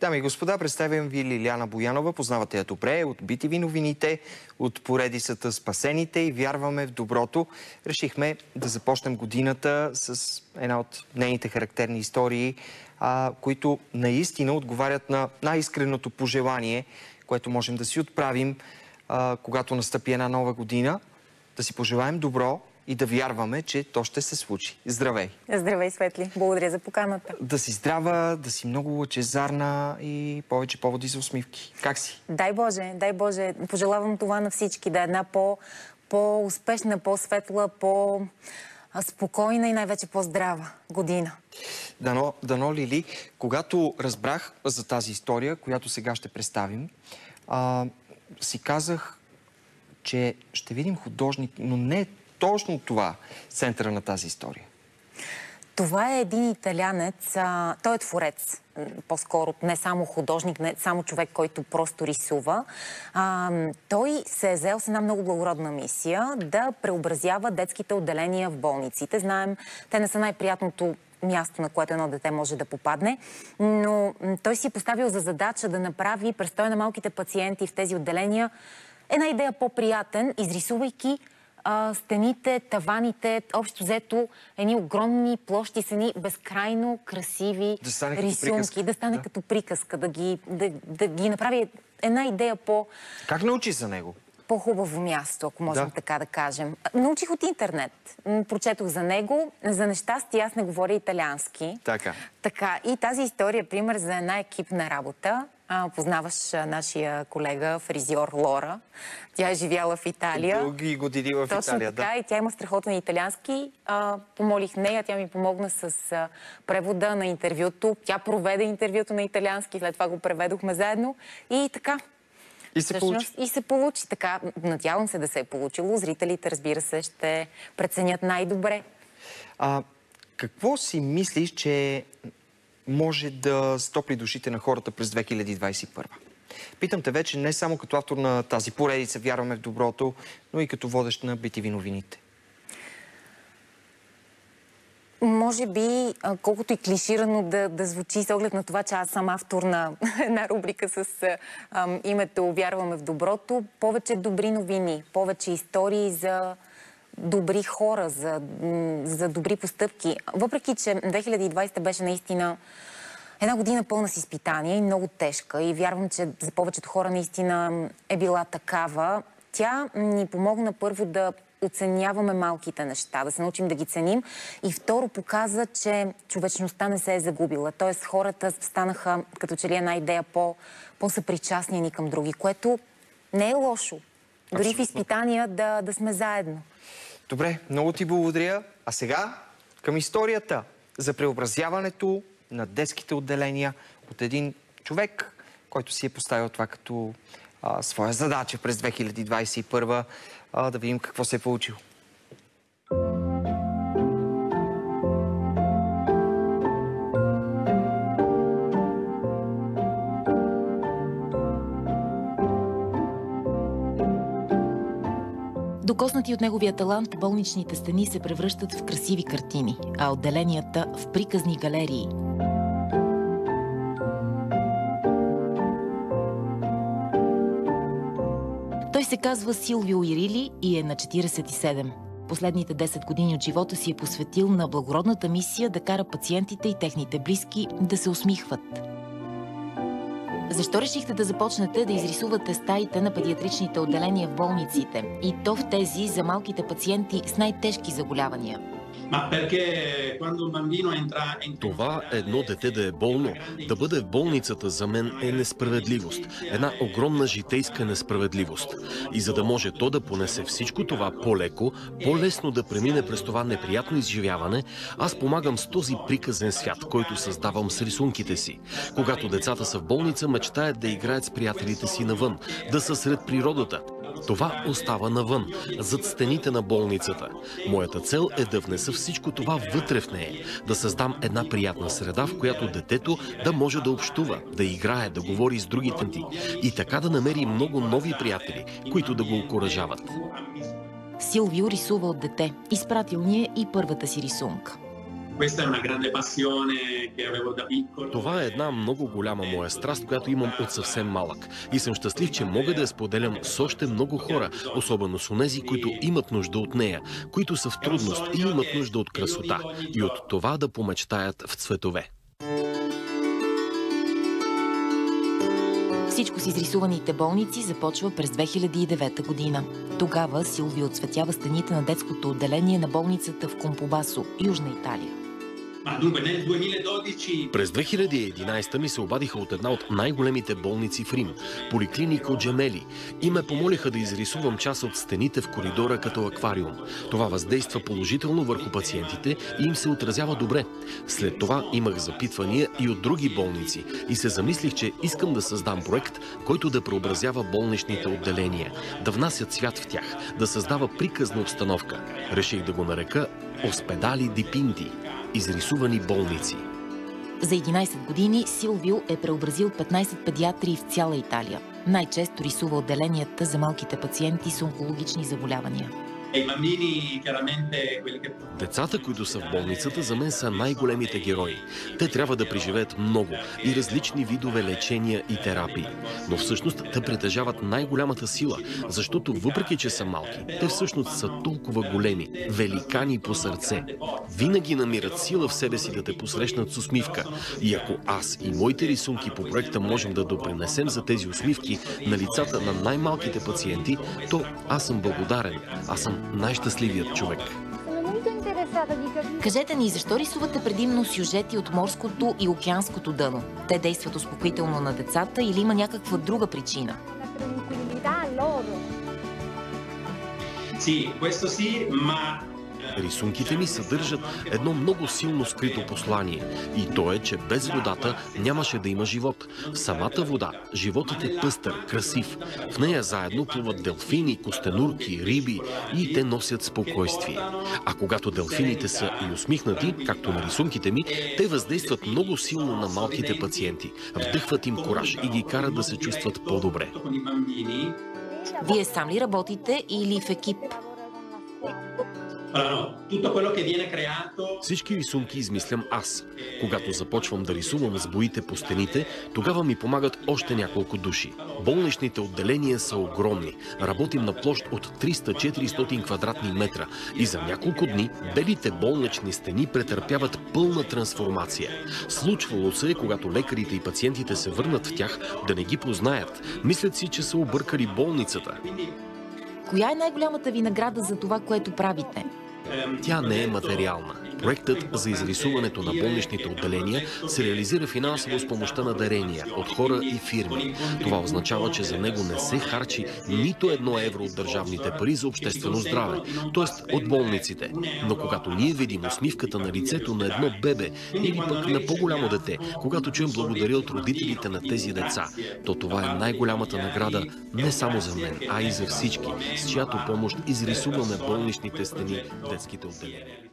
Дами и господа, представям ви Лиляна Боянова. Познавате я добре от BTV новините, от поредицата Спасените и вярваме в доброто. Решихме да започнем годината с една от нейните характерни истории, които наистина отговарят на най-искреното пожелание, което можем да си отправим, когато настъпи една нова година, да си пожелаем добро и да вярваме, че то ще се случи. Здравей! Здравей, Светли! Благодаря за поканата. Да си здрава, да си много лъчезарна и повече поводи за усмивки. Как си? Дай Боже, дай Боже. Пожелавам това на всички. Да е една по-успешна, по-светла, по-спокойна и най-вече по-здрава година. Дано, Лили. Когато разбрах за тази история, която сега ще представим, си казах, че ще видим художник, но не точно това центъра на тази история. Това е един италянец, той е творец, по-скоро не само художник, не само човек, който просто рисува. Той се е взел с една много благородна мисия да преобразява детските отделения в болниците. Знаем, те не са най-приятното място, на което едно дете може да попадне, но той си е поставил за задача да направи престоя на малките пациенти в тези отделения една идея по-приятен, изрисувайки стените, таваните, общо взето едни огромни площи с едни безкрайно красиви рисунки. Да стане като приказка, да ги направи една идея по... Как научи за него? По-хубаво място, ако можем така да кажем. Научих от интернет. Прочетох за него. За нещастие аз не говоря италиански. Така. И тази история е пример за една екипна работа. Познаваш нашия колега, фризьор Лора. Тя е живяла в Италия. Дълги години в Точно Италия, така, и тя има страхотен италиански. Помолих нея, тя ми помогна с превода на интервюто. Тя проведе интервюто на италиански, след това го преведохме заедно. И така. И се получи. И се получи така. Надявам се да се е получило. Зрителите, разбира се, ще преценят най-добре. Какво си мислиш, че може да стопли душите на хората през 2021? Питам те вече не само като автор на тази поредица "Вярваме в доброто", но и като водещ на BTV новините. Може би, колкото и клиширано да звучи с оглед на това, че аз съм автор на една рубрика с името "Вярваме в доброто", повече добри новини, повече истории за добри хора, за добри постъпки. Въпреки че 2020 беше наистина една година пълна с изпитания и много тежка, и вярвам, че за повечето хора наистина е била такава, тя ни помогна първо да оценяваме малките неща, да се научим да ги ценим, и второ показа, че човечността не се е загубила. Тоест хората станаха като че ли една идея по-съпричастни ни към други, което не е лошо. Дори в изпитания да сме заедно. Добре, много ти благодаря. А сега към историята за преобразяването на детските отделения от един човек, който си е поставил това като своя задача през 2021. Да видим какво се е получило. Докоснати от неговия талант, болничните стени се превръщат в красиви картини, а отделенията в приказни галерии. Той се казва Силвио Ирили и е на 47. Последните 10 години от живота си е посветил на благородната мисия да кара пациентите и техните близки да се усмихват. Защо решихте да започнете да изрисувате стаите на педиатричните отделения в болниците, и то в тези за малките пациенти с най-тежки заболявания? Това едно дете да е болно, да бъде в болницата, за мен е несправедливост. Една огромна житейска несправедливост. И за да може то да понесе всичко това по-леко, по-лесно да премине през това неприятно изживяване, аз помагам с този приказен свят, който създавам с рисунките си. Когато децата са в болница, мечтаят да играят с приятелите си навън, да са сред природата. Това остава навън, зад стените на болницата. Моята цел е да внеса всичко това вътре в нея, да създам една приятна среда, в която детето да може да общува, да играе, да говори с другите ти и така да намери много нови приятели, които да го окуражават. Силвио рисува от дете. Изпратил ни е и първата си рисунка. Това е една много голяма моя страст, която имам от съвсем малък. И съм щастлив, че мога да я споделям с още много хора, особено с онези, които имат нужда от нея, които са в трудност и имат нужда от красота и от това да помечтаят в цветове. Всичко с изрисуваните болници започва през 2009 година. Тогава Силвио отцветява стените на детското отделение на болницата в Компобасо, Южна Италия. През 2011 ми се обадиха от една от най-големите болници в Рим, Поликлинико Джемели, и ме помолиха да изрисувам част от стените в коридора като аквариум. Това въздейства положително върху пациентите и им се отразява добре. След това имах запитвания и от други болници и се замислих, че искам да създам проект, който да преобразява болничните отделения, да внася цвят в тях, да създава приказна обстановка. Реших да го нарека Оспедали ди Пинти – изрисувани болници. За 11 години Силвио е преобразил 15 педиатрии в цяла Италия. Най-често рисува отделенията за малките пациенти с онкологични заболявания. Децата, които са в болницата, за мен са най-големите герои. Те трябва да преживеят много и различни видове лечения и терапии. Но всъщност те притежават най-голямата сила, защото въпреки, че са малки, те всъщност са толкова големи, великани по сърце. Винаги намират сила в себе си да те посрещнат с усмивка. И ако аз и моите рисунки по проекта можем да допринесем за тези усмивки на лицата на най-малките пациенти, то аз съм благодарен. Аз съм най-щастливият човек. Кажете ни, защо рисувате предимно сюжети от морското и океанското дъно? Те действат успокоително на децата или има някаква друга причина? Рисунките ми съдържат едно много силно скрито послание. И то е, че без водата нямаше да има живот. В самата вода животът е пъстър, красив. В нея заедно плуват делфини, костенурки, риби и те носят спокойствие. А когато делфините са и усмихнати, както на рисунките ми, те въздействат много силно на малките пациенти. Вдъхват им кураж и ги карат да се чувстват по-добре. Вие сам ли работите или в екип? Всички рисунки измислям аз. Когато започвам да рисувам с боите по стените, тогава ми помагат още няколко души. Болничните отделения са огромни. Работим на площ от 300-400 квадратни метра и за няколко дни белите болнични стени претърпяват пълна трансформация. Случвало се, когато лекарите и пациентите се върнат в тях, да не ги познаят. Мислят си, че са объркали болницата. Коя е най-голямата ви награда за това, което правите? Тя не е материална. Проектът за изрисуването на болничните отделения се реализира финансово с помощта на дарения от хора и фирми. Това означава, че за него не се харчи нито едно евро от държавните пари за обществено здраве, т.е. от болниците. Но когато ние видим усмивката на лицето на едно бебе или пък на по-голямо дете, когато чуем благодаря от родителите на тези деца, то това е най-голямата награда не само за мен, а и за всички, с чиято помощ изрисуваме болничните стени в детските отделения.